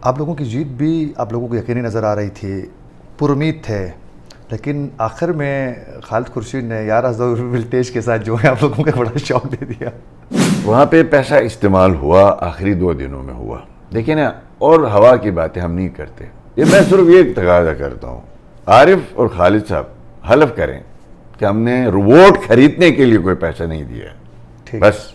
آپ لوگوں کی جیت بھی آپ لوگوں کو یقینی نظر آ رہی تھی، پر امید تھے، لیکن آخر میں خالد خورشید نے 11,000 ولٹیج کے ساتھ جو ہے آپ لوگوں کو بڑا شوق دے دیا۔ وہاں پہ پیسہ استعمال ہوا، آخری 2 دنوں میں ہوا، دیکھیں نا، اور ہوا کی باتیں ہم نہیں کرتے۔ یہ میں صرف یہ تقاضا کرتا ہوں، عارف اور خالد صاحب حلف کریں کہ ہم نے ووٹ خریدنے کے لیے کوئی پیسہ نہیں دیا، بس۔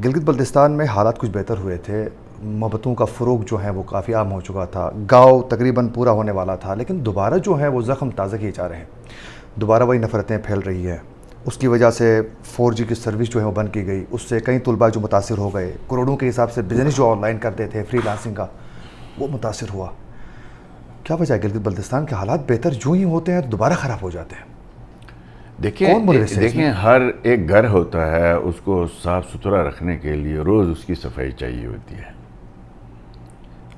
گلگت بلتستان میں حالات کچھ بہتر ہوئے تھے، محبتوں کا فروغ جو ہے وہ کافی عام ہو چکا تھا، گاؤں تقریباً پورا ہونے والا تھا، لیکن دوبارہ جو ہے وہ زخم تازہ کیے جا رہے ہیں، دوبارہ وہی نفرتیں پھیل رہی ہیں۔ اس کی وجہ سے 4G کی سروس جو ہے وہ بند کی گئی، اس سے کئی طلباء جو متاثر ہو گئے، کروڑوں کے حساب سے بزنس جو آن لائن کرتے تھے فری لانسنگ کا، وہ متاثر ہوا۔ کیا وجہ ہے گلگت بلتستان کے حالات بہتر جو ہی ہوتے ہیں تو دوبارہ خراب ہو جاتے ہیں؟ دیکھیں ہر ایک گھر ہوتا ہے، اس کو صاف ستھرا رکھنے کے لیے روز اس کی صفائی چاہیے ہوتی ہے۔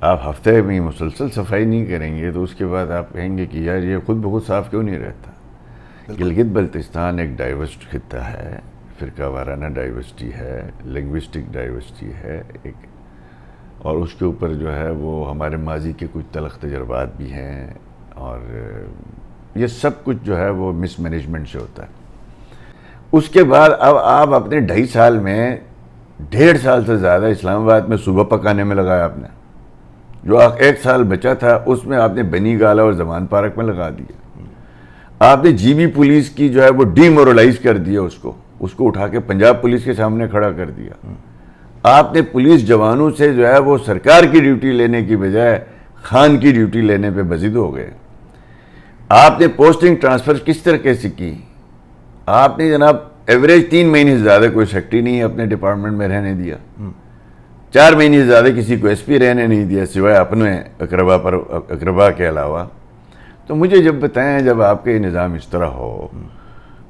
آپ ہفتے میں مسلسل صفائی نہیں کریں گے تو اس کے بعد آپ کہیں گے کہ یار یہ خود بخود صاف کیوں نہیں رہتا۔ گلگت بلتستان ایک ڈائیورس خطہ ہے، فرقہ وارانہ ڈائیورسٹی ہے، لنگوسٹک ڈائیورسٹی ہے ایک، اور اس کے اوپر جو ہے وہ ہمارے ماضی کے کچھ تلخ تجربات بھی ہیں، اور یہ سب کچھ جو ہے وہ مس مینجمنٹ سے ہوتا ہے۔ اس کے بعد اب آپ اپنے 2.5 سال میں 1.5 سال سے زیادہ اسلام آباد میں صوبہ پکانے میں لگایا آپ نے، جو 1 سال بچا تھا اس میں آپ نے بنی گالہ اور زمان پارک میں لگا دیا۔ آپ نے جی بی پولیس کی جو ہے وہ ڈی مورلائز کر دیا، اس کو اٹھا کے پنجاب پولیس کے سامنے کھڑا کر دیا۔ آپ نے پولیس جوانوں سے جو ہے وہ سرکار کی ڈیوٹی لینے کی بجائے خان کی ڈیوٹی لینے پہ بزد ہو گئے۔ آپ نے پوسٹنگ ٹرانسفر کس طرح سے کی؟ آپ نے جناب ایوریج 3 مہینے سے زیادہ کوئی سیکٹری نہیں اپنے ڈپارٹمنٹ میں رہنے دیا، 4 مہینے سے زیادہ کسی کو ایس پی رہنے نہیں دیا سوائے اپنے اقربا کے علاوہ۔ تو مجھے جب بتائیں، جب آپ کا یہ نظام اس طرح ہو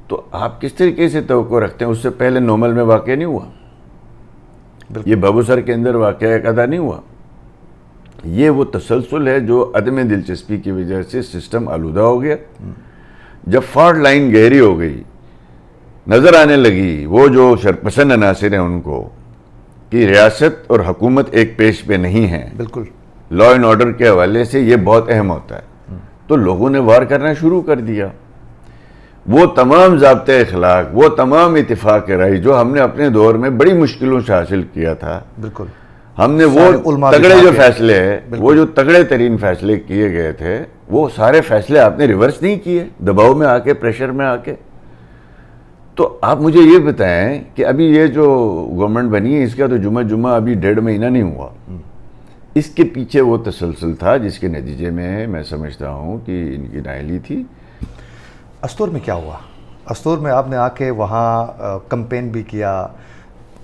تو آپ کس طریقے سے توقع رکھتے ہیں؟ اس سے پہلے نومل میں واقعہ نہیں ہوا، یہ بابو سر کے اندر واقعہ ایک ادا نہیں ہوا۔ یہ وہ تسلسل ہے جو عدم دلچسپی کی وجہ سے سسٹم آلودہ ہو گیا۔ جب فالٹ لائن گہری ہو گئی، نظر آنے لگی وہ جو شرپسند عناصر ہیں ان کو کہ ریاست اور حکومت ایک پیش پہ نہیں ہے، بالکل لا اینڈ آرڈر کے حوالے سے یہ بہت اہم ہوتا ہے، تو لوگوں نے وار کرنا شروع کر دیا۔ وہ تمام ضابطۂ اخلاق، وہ تمام اتفاق رائے جو ہم نے اپنے دور میں بڑی مشکلوں سے حاصل کیا تھا، بالکل ہم نے وہ تگڑے جو فیصلے ہیں، وہ جو تگڑے ترین فیصلے کیے گئے تھے، وہ سارے فیصلے آپ نے ریورس نہیں کیے، دباؤ میں آ کے، پریشر میں آ کے۔ تو آپ مجھے یہ بتائیں کہ ابھی یہ جو گورنمنٹ بنی ہے اس کا تو جمعہ ابھی 1.5 مہینہ نہیں ہوا، اس کے پیچھے وہ تسلسل تھا جس کے نتیجے میں میں سمجھتا ہوں کہ ان کی نااہلی تھی۔ استور میں کیا ہوا؟ استور میں آپ نے آ کے وہاں کمپین بھی کیا،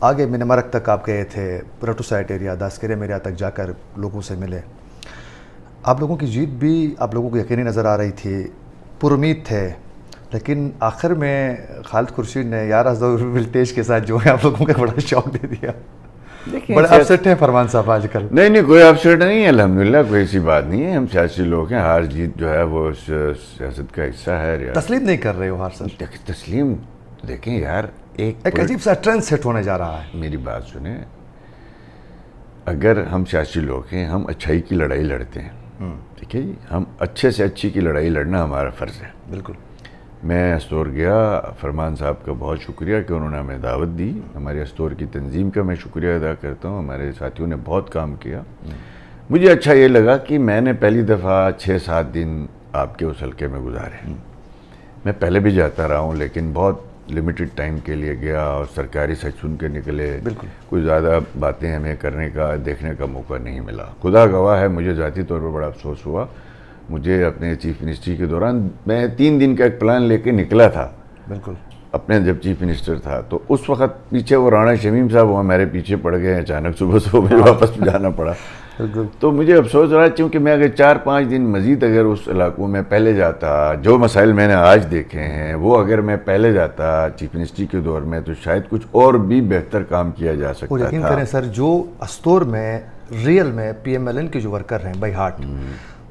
آگے منمرک تک آپ گئے تھے، رٹو سائٹ ایریا، داسکرے ایریا تک جا کر لوگوں سے ملے۔ آپ لوگوں کی جیت بھی آپ لوگوں کو یقینی نظر آ رہی تھی، پر امید تھے، لیکن آخر میں خالد خورشید نے 11,000 ولٹیج کے ساتھ جو ہے آپ لوگوں کو بڑا شوق دے دیا۔ بڑے اپسیٹ ہیں فرمان صاحب آج کل؟ نہیں کوئی اپسیٹ نہیں ہے، الحمدللہ کوئی ایسی بات نہیں ہے، ہم سیاسی لوگ ہیں، ہار جیت جو ہے وہ سیاست کا حصہ ہے۔ تسلیم نہیں کر رہے ہو ہر سر؟ تسلیم دیکھیں یار، ایک عجیب سا ٹرینڈ سیٹ ہونے جا رہا ہے۔ میری بات سنیں، اگر ہم سیاسی لوگ ہیں، ہم اچھائی کی لڑائی لڑتے ہیں، ٹھیک ہے جی، ہم اچھے سے اچھی کی لڑائی لڑنا ہمارا فرض ہے۔ بالکل۔ میں استور گیا، فرمان صاحب کا بہت شکریہ کہ انہوں نے ہمیں دعوت دی، ہمارے استور کی تنظیم کا میں شکریہ ادا کرتا ہوں، ہمارے ساتھیوں نے بہت کام کیا۔ مجھے اچھا یہ لگا کہ میں نے پہلی دفعہ 6-7 دن آپ کے اس حلقے میں گزارے۔ میں پہلے بھی جاتا رہا ہوں لیکن بہت لمیٹڈ ٹائم کے لیے گیا اور سرکاری سچ سن کے نکلے، بالکل کوئی زیادہ باتیں ہمیں کرنے کا، دیکھنے کا موقع نہیں ملا۔ خدا گواہ ہے، مجھے ذاتی طور پر بڑا افسوس ہوا۔ مجھے اپنے چیف منسٹری کے دوران میں 3 دن کا ایک پلان لے کے نکلا تھا، بالکل اپنے جب چیف منسٹر تھا، تو اس وقت پیچھے وہ رانا شمیم صاحب وہ ہمارے پیچھے پڑ گئے، اچانک صبح مجھے واپس جانا پڑا۔ تو مجھے افسوس رہا چونکہ میں اگر 4-5 دن مزید اگر اس علاقوں میں پہلے جاتا، جو مسائل میں نے آج دیکھے ہیں وہ اگر میں پہلے جاتا چیف منسٹری کے دور میں، تو شاید کچھ اور بھی بہتر کام کیا جا سکتا تھا۔ یقین کریں سر، جو استور میں ریئل میں پی ایم ایل این کے جو ورکر ہیں بائی ہارٹ،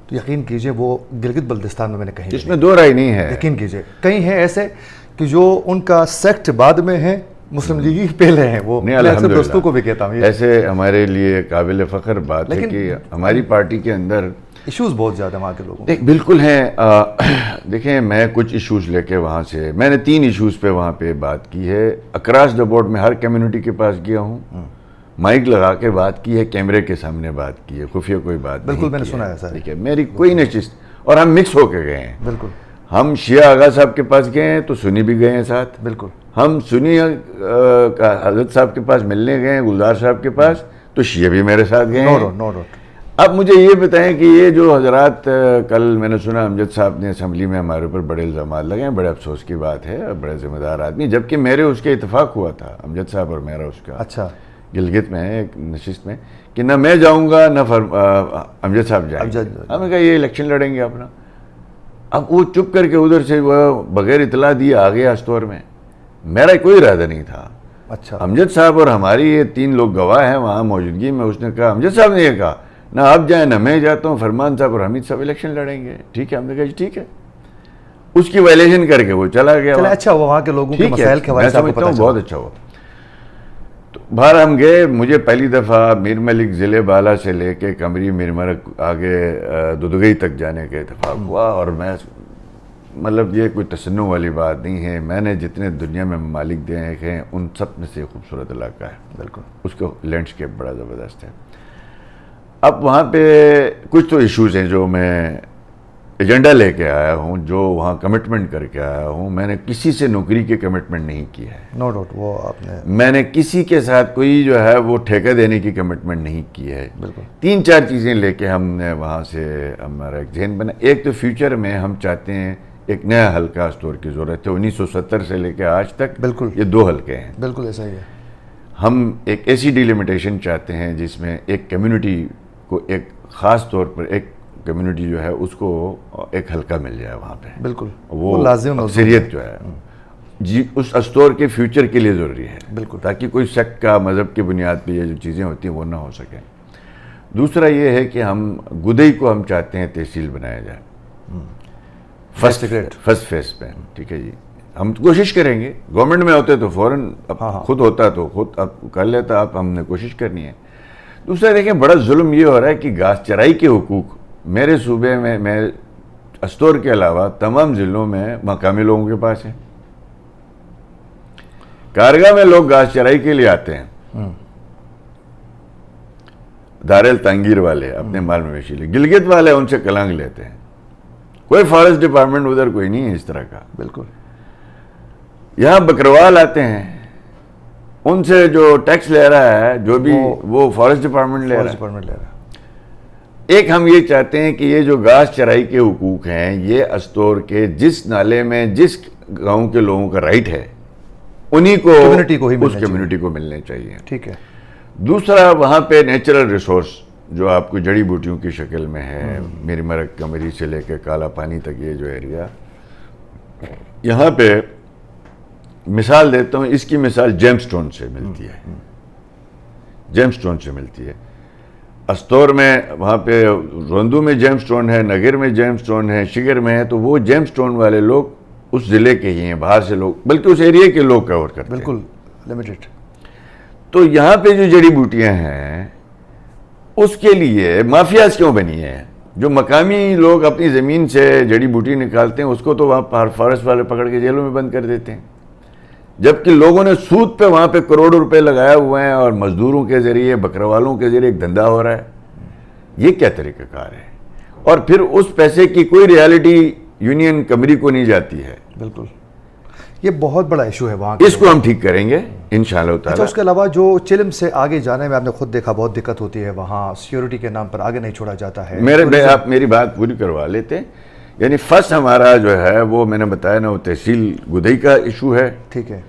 تو یقین کیجئے وہ گلگت بلتستان میں نے کہیں اس میں دو رائے نہیں ہے. یقین کیجئے کئی ہیں ایسے کہ جو ان کا سیکٹ بعد میں ہے، مسلم لیگی پہلے ہیں. وہ نہیں، میں اکثر الحمدللہ دوستوں کو بھی کہتا ہوں ایسے ہمارے لیے قابل فخر بات ہے کہ ہماری پارٹی کے اندر ایشوز بہت زیادہ وہاں کے لوگوں بالکل ہیں. دیکھیں میں کچھ ایشوز لے کے وہاں سے میں نے 3 ایشوز پہ وہاں پہ بات کی ہے. اکراس دا بورڈ میں ہر کمیونٹی کے پاس گیا ہوں، مائک لگا کے بات کی ہے، کیمرے کے سامنے بات کی ہے، خفیہ کوئی بات نہیں. بالکل میں نے سنا ہے سر. ٹھیک ہے، میری کوئی نشست، اور ہم مکس ہو کے گئے ہیں. بالکل ہم شیعہ آغا صاحب کے پاس گئے ہیں تو سنی بھی گئے ہیں ساتھ. بالکل ہم سنی حضرت صاحب کے پاس ملنے گئے ہیں، گلزار صاحب کے پاس، تو شیعہ بھی میرے ساتھ گئے ہیں. No doubt. اب مجھے یہ بتائیں کہ یہ جو حضرات کل میں نے سنا امجد صاحب نے اسمبلی میں ہمارے اوپر بڑے الزامات لگے ہیں، بڑے افسوس کی بات ہے، اور بڑے ذمہ دار آدمی، جبکہ میرے اس کے اتفاق ہوا تھا امجد صاحب اور میرا اس کا. اچھا گلگت میں ایک نشست میں کہ نہ میں جاؤں گا نہ امجد صاحب جائیں گے. ہم نے کہا یہ الیکشن لڑیں گے اپنا. اب وہ چپ کر کے ادھر سے وہ بغیر اطلاع دیے آ گیا استور میں. میرا کوئی ارادہ نہیں تھا. اچھا امجد صاحب اور ہماری یہ 3 لوگ گواہ ہیں وہاں موجودگی میں. اس نے کہا، امجد صاحب نے یہ کہا نہ آپ جائیں نہ میں جاتا ہوں، فرمان صاحب اور حمید صاحب الیکشن لڑیں گے. ٹھیک ہے، ہم نے کہا جی ٹھیک ہے. اس کی وائلیشن کر کے وہ چلا گیا. اچھا ہوا وہاں کے لوگوں کے مسائل کے حوالے سے آپ کو پتہ چلا. بہت اچھا ہوا. تو باہر ہم گئے. مجھے پہلی دفعہ میر ملک ضلع بالا سے لے کے کمری میرمرک آگے دودگئی تک جانے کا اتفاق ہوا. اور میں مطلب یہ کوئی تصنع والی بات نہیں ہے، میں نے جتنے دنیا میں ممالک دیکھے ہیں ان سب میں سے خوبصورت علاقہ ہے. بالکل اس کا لینڈسکیپ بڑا زبردست ہے. اب وہاں پہ کچھ تو ایشوز ہیں جو میں ایجنڈا لے کے آیا ہوں، جو وہاں کمٹمنٹ کر کے آیا ہوں. میں نے کسی سے نوکری کی کمٹمنٹ نہیں کی ہے. No doubt. وہ آپ نے میں نے کسی کے ساتھ کوئی جو ہے وہ ٹھیکہ دینے کی کمٹمنٹ نہیں کی ہے. بالکل 3-4 چیزیں لے کے ہم نے وہاں سے ہمارا ایک ذہن بنا. ایک تو فیوچر میں ہم چاہتے ہیں ایک نیا حلقہ اسٹور کی ضرورت ہے. 1970 سے لے کے آج تک بالکل یہ 2 حلقے ہیں. بالکل ایسا ہی ہے. ہم ایک ایسی ڈیلیمیٹیشن چاہتے ہیں جس میں ایک کمیونٹی کو ایک خاص طور پر ایک کمیونٹی جو ہے اس کو ایک حلقہ مل جائے وہاں پہ. بالکل وہ لازم اکثریت جو ہے جی اس اسٹور کے فیوچر کے لیے ضروری ہے. بالکل. تاکہ کوئی سیکٹ کا مذہب کی بنیاد پہ یہ جو چیزیں ہوتی ہیں وہ نہ ہو سکیں. دوسرا یہ ہے کہ ہم گدئی کو ہم چاہتے ہیں تحصیل بنایا جائے فرسٹ فیس پہ. ٹھیک ہے جی، ہم کوشش کریں گے. گورنمنٹ میں ہوتے تو فوراً خود ہوتا تو خود اب کر لیتا. اب ہم نے کوشش کرنی ہے. دوسرا دیکھیں بڑا ظلم یہ ہو رہا ہے کہ گھاس چرائی کے حقوق میرے صوبے میں استور کے علاوہ تمام ضلعوں میں مقامی لوگوں کے پاس ہیں. کارگاہ میں لوگ گھاس چرائی کے لیے آتے ہیں، دارل تنگیر والے اپنے مال مویشی لے. گلگت والے ان سے کلنگ لیتے ہیں. کوئی فارسٹ ڈپارٹمنٹ ادھر کوئی نہیں ہے اس طرح کا. بالکل. یہاں بکروال آتے ہیں، ان سے جو ٹیکس لے رہا ہے جو بھی وہ فارسٹ ڈپارٹمنٹ لے رہا ہے. ایک ہم یہ چاہتے ہیں کہ یہ جو گھاس چرائی کے حقوق ہیں یہ استور کے جس نالے میں جس گاؤں کے لوگوں کا رائٹ ہے انہی کو اس کمیونٹی کو ملنے چاہیے. ٹھیک ہے. دوسرا وہاں پہ نیچرل ریسورس جو آپ کو جڑی بوٹیوں کی شکل میں ہے، میری مرک کمری سے لے کے کالا پانی تک یہ جو ایریا، یہاں پہ مثال دیتا ہوں. اس کی مثال جیم سٹون سے ملتی ہے. جیم سٹون سے ملتی ہے. استور میں وہاں پہ روندو میں جیم سٹون ہے، نگر میں جیم سٹون ہے، شگر میں ہے. تو وہ جیم سٹون والے لوگ اس ضلع کے ہی ہیں، باہر سے لوگ بلکہ اس ایریا کے لوگ کور کرتے ہیں. بالکل لمیٹڈ. تو یہاں پہ جو جڑی بوٹیاں ہیں اس کے لیے مافیاز کیوں بنی ہیں؟ جو مقامی لوگ اپنی زمین سے جڑی بوٹی نکالتے ہیں اس کو تو وہاں فارسٹ والے پکڑ کے جیلوں میں بند کر دیتے ہیں، جبکہ لوگوں نے سود پہ وہاں پہ کروڑوں روپے لگائے ہوئے ہیں اور مزدوروں کے ذریعے بکروالوں کے ذریعے ایک دھندا ہو رہا ہے. یہ کیا طریقہ کار ہے؟ اور پھر اس پیسے کی کوئی ریالٹی یونین کمری کو نہیں جاتی ہے. بالکل. یہ بہت بڑا ایشو ہے وہاں. اس کو ہم ٹھیک کریں گے انشاءاللہ تعالی. اچھا، اس کے علاوہ جو چلم سے آگے جانے میں آپ نے خود دیکھا بہت دقت ہوتی ہے، وہاں سیکیورٹی کے نام پر آگے نہیں چھوڑا جاتا ہے. آپ میری بات پوری کروا لیتے. یعنی فرسٹ ہمارا جو ہے وہ میں نے بتایا نا، وہ تحصیل گدئی کا ایشو ہے. ٹھیک ہے.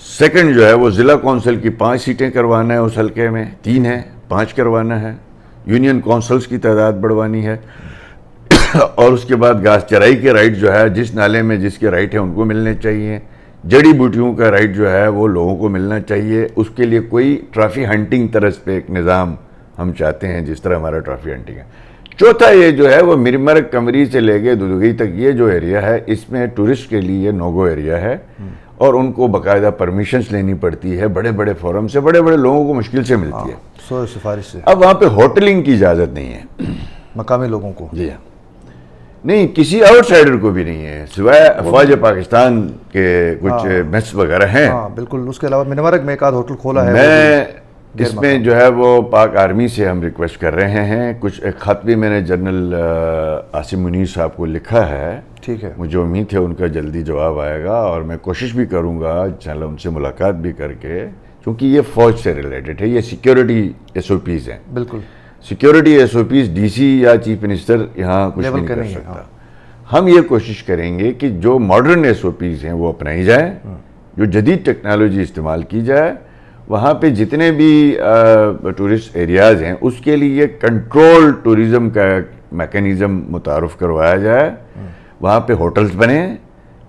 سیکنڈ جو ہے وہ ضلع کونسل کی 5 سیٹیں کروانا ہے. اس حلقے میں 3 ہیں، 5 کروانا ہے. یونین کونسلز کی تعداد بڑھوانی ہے. اور اس کے بعد گھاس چرائی کے رائٹ جو ہے جس نالے میں جس کے رائٹ ہیں ان کو ملنے چاہیے. جڑی بوٹیوں کا رائٹ جو ہے وہ لوگوں کو ملنا چاہیے. اس کے لیے کوئی ٹرافی ہنٹنگ طرز پہ ایک نظام ہم چاہتے ہیں جس طرح ہمارا ٹرافی ہنٹنگ ہے. چوتھا یہ جو ہے وہ میرمرگ کمری سے لے کے دودھگئی تک یہ جو ایریا ہے اس میں ٹورسٹ کے لیے نو گو ایریا ہے اور ان کو باقاعدہ پرمیشنز لینی پڑتی ہے بڑے بڑے فورم سے, بڑے بڑے لوگوں کو مشکل سے ملتی ہے, سفارش سے. اب وہاں پہ ہوٹلنگ کی اجازت نہیں ہے مقامی لوگوں کو. جی ہاں, نہیں کسی آؤٹ سائڈر کو بھی نہیں ہے سوائے افواج پاکستان کے کچھ میس وغیرہ ہیں. ہاں بالکل, اس کے علاوہ میرمرگ میں ایک آدھ ہوٹل کھولا ہے. میں اس میں جو ہے وہ پاک آرمی سے ہم ریکویسٹ کر رہے ہیں, کچھ ایک خط بھی میں نے جنرل عاصم منیر صاحب کو لکھا ہے. ٹھیک ہے, مجھے امید ہے ان کا جلدی جواب آئے گا اور میں کوشش بھی کروں گا انشاءاللہ ان سے ملاقات بھی کر کے, کیونکہ یہ فوج سے ریلیٹڈ ہے, یہ سیکیورٹی ایس او پیز ہیں. بالکل security SOPs D C یا چیف منسٹر یہاں کچھ نہیں کر سکتا. ہم یہ کوشش کریں گے کہ جو ماڈرن ایس او پیز ہیں وہ اپنائی جائیں, جو جدید ٹیکنالوجی استعمال کی جائے, وہاں پہ جتنے بھی ٹورسٹ ایریاز ہیں اس کے لیے کنٹرول ٹورزم کا میکینزم متعارف کروایا جائے. وہاں پہ ہوٹلز بنیں,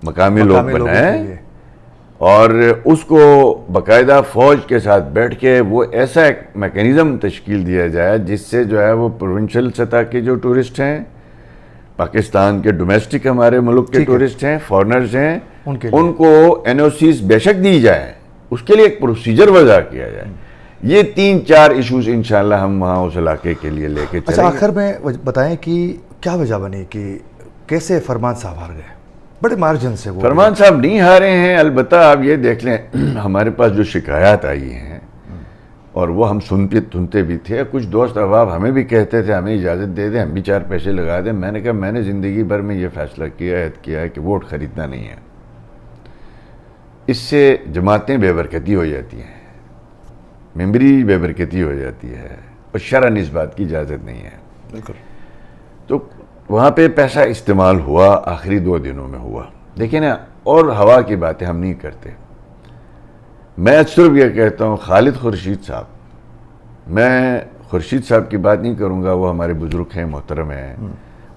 مقامی لوگ بنائیں اور اس کو باقاعدہ فوج کے ساتھ بیٹھ کے وہ ایسا ایک میکینزم تشکیل دیا جائے جس سے جو ہے وہ پروونشل سطح کے جو ٹورسٹ ہیں, پاکستان کے ڈومیسٹک ہمارے ملک کے ٹورسٹ ہیں, فارنرز ہیں, ان کو این او سیز بے شک دی جائیں, اس کے لیے ایک پروسیجر وضع کیا جائے. یہ 3-4 ایشوز انشاءاللہ ہم وہاں اس علاقے کے لیے لے کے چلیں. اچھا آخر میں بتائیں کہ کیا وجہ بنی کہ کیسے فرمان صاحب ہار گئے؟ بڑے مارجن سے. وہ فرمان صاحب نہیں ہارے ہیں, البتہ آپ یہ دیکھ لیں ہمارے پاس جو شکایات آئی ہیں اور وہ ہم سنتے بھی تھے, کچھ دوست احباب ہمیں بھی کہتے تھے ہمیں اجازت دے دیں, ہم بھی 4 پیسے لگا دیں. میں نے کہا میں نے زندگی بھر میں یہ فیصلہ کیا ہے کہ ووٹ خریدنا نہیں ہے. اس سے جماعتیں بے برکتی ہو جاتی ہیں, ممبری بے برکتی ہو جاتی ہے اور شرعاً اس بات کی اجازت نہیں ہے. بالکل. تو وہاں پہ پیسہ استعمال ہوا, آخری 2 دنوں میں ہوا. دیکھیں نا, اور ہوا کی باتیں ہم نہیں کرتے. میں صرف یہ کہتا ہوں خالد خورشید صاحب, میں خورشید صاحب کی بات نہیں کروں گا, وہ ہمارے بزرگ ہیں, محترم ہیں,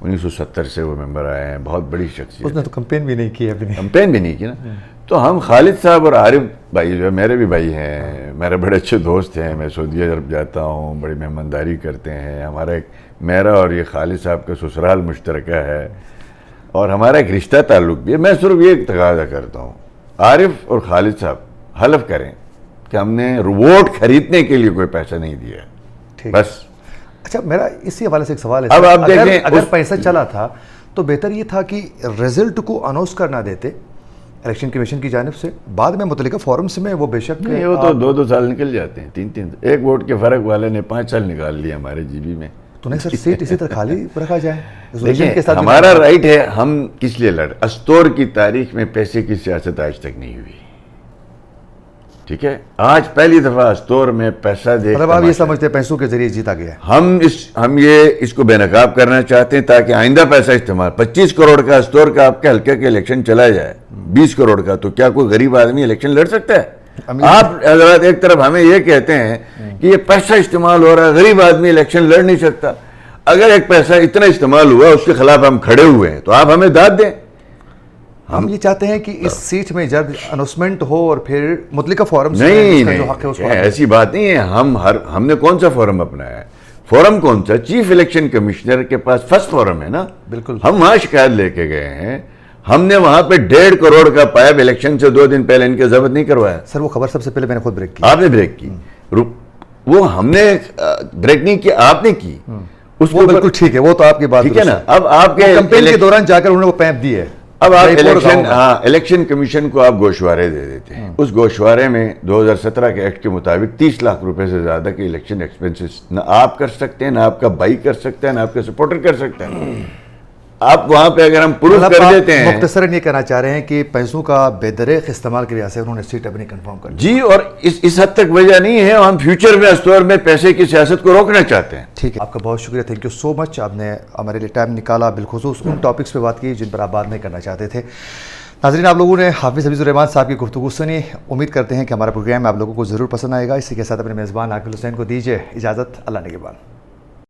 1970 سے وہ ممبر آئے ہیں, بہت بڑی شخصیت. اس نے تو کمپین بھی نہیں کی ابھی. کمپین بھی نہیں کی نا. تو ہم خالد صاحب اور عارف بھائی جو ہے میرے بھی بھائی ہیں, میرے بڑے اچھے دوست ہیں, میں سعودی عرب جاتا ہوں, بڑی مہمانداری کرتے ہیں. ہمارا ایک میرا اور یہ خالد صاحب کا سسرال مشترکہ ہے اور ہمارا ایک رشتہ تعلق بھی ہے. میں صرف یہ تقاضا کرتا ہوں, عارف اور خالد صاحب حلف کریں کہ ہم نے ووٹ خریدنے کے لیے کوئی پیسہ نہیں دیا, بس. اچھا میرا اسی حوالے سے ایک سوال ہے, اب آپ دیکھیں اگر پیسہ چلا تھا تو بہتر یہ تھا کہ رزلٹ کو اناؤنس کرنا دیتے الیکشن کمیشن کی جانب سے, بعد میں متعلقہ فورمز میں وہ بے شک. وہ تو 2 سال نکل جاتے ہیں, 3 ایک ووٹ کے فرق والے نے 5 سال نکال لیا ہمارے جی بی میں. تو نہیں سر, سیٹ اسی طرح خالی رکھا جائے. دیکھیں ہمارا رائٹ ہے, ہم کس لیے لڑ, استور کی تاریخ میں پیسے کی سیاست آج تک نہیں ہوئی. ٹھیک ہے, آج پہلی دفعہ استور میں پیسہ دے. مطلب آپ یہ سمجھتے ہیں پیسوں کے ذریعے جیتا گیا. ہم یہ اس کو بے نقاب کرنا چاہتے ہیں تاکہ آئندہ پیسہ استعمال. 25 کروڑ کا استور کا آپ کے حلقے کے الیکشن چلا جائے, 20 کروڑ کا, تو کیا کوئی غریب آدمی الیکشن لڑ سکتا ہے؟ آپ حضرات ایک طرف ہمیں یہ کہتے ہیں کہ یہ پیسہ استعمال ہو رہا ہے, غریب آدمی الیکشن لڑ نہیں سکتا. اگر ایک پیسہ اتنا استعمال ہوا اس کے خلاف ہم کھڑے ہوئے ہیں تو آپ ہمیں داد دیں. ہم یہ چاہتے ہیں کہ اس سیٹ میں جلد اناؤنسمنٹ ہو اور پھر متعلقہ فورم سے نہیں, ایسی بات نہیں ہے. ہم نے کون سا فورم اپنایا ہے؟ فورم کون سا؟ چیف الیکشن کمشنر کے پاس فرسٹ فورم ہے نا. بالکل. ہم وہاں شکایت لے کے گئے ہیں, ہم نے وہاں پہ 1.5 کروڑ کا پائپ الیکشن سے 2 دن پہلے ان کے ضبط نہیں کروایا. سر وہ خبر سب سے پہلے میں نے خود بریک کی. آپ نے بریک کی, وہ ہم نے بریک نہیں کی, آپ نے کی. اس کو بالکل ٹھیک ہے, وہ تو آپ کی بات ٹھیک ہے نا. اب آپ کے کمپین کے دوران جا کر انہوں نے وہ پیپ دی ہے. اب آپ الیکشن کمیشن کو آپ گوشوارے دے دیتے ہیں. اس گوشوارے میں 2017 کے ایکٹ کے مطابق 30 لاکھ روپے سے زیادہ کے الیکشن ایکسپنسز نہ آپ کر سکتے ہیں, نہ آپ کا بھائی کر سکتا ہے, نہ آپ کا سپورٹر کر سکتا ہے. آپ وہاں پہ اگر ہم پروف کر دیتے ہیں. مختصراً یہ کہنا چاہ رہے ہیں کہ پیسوں کا بے دریغ استعمال کی وجہ سے انہوں نے سیٹ اپنی کنفرم کر دی. جی, اور اس حد تک وجہ نہیں ہے, ہم فیوچر میں استور میں پیسے کی سیاست کو روکنا چاہتے ہیں. ٹھیک ہے, آپ کا بہت شکریہ, تھینک یو سو مچ. آپ نے ہمارے لیے ٹائم نکالا, بالخصوص ان ٹاپکس پہ بات کی جن پر آپ بات نہیں کرنا چاہتے تھے. ناظرین, آپ لوگوں نے حافظ حفیظ الرحمان صاحب کی گفتگو سنی. امید کرتے ہیں کہ ہمارا پروگرام آپ لوگوں کو ضرور پسند آئے گا. اسی کے ساتھ اپنے میزبان عاقل حسین کو دیجیے اجازت. اللہ نگہبان.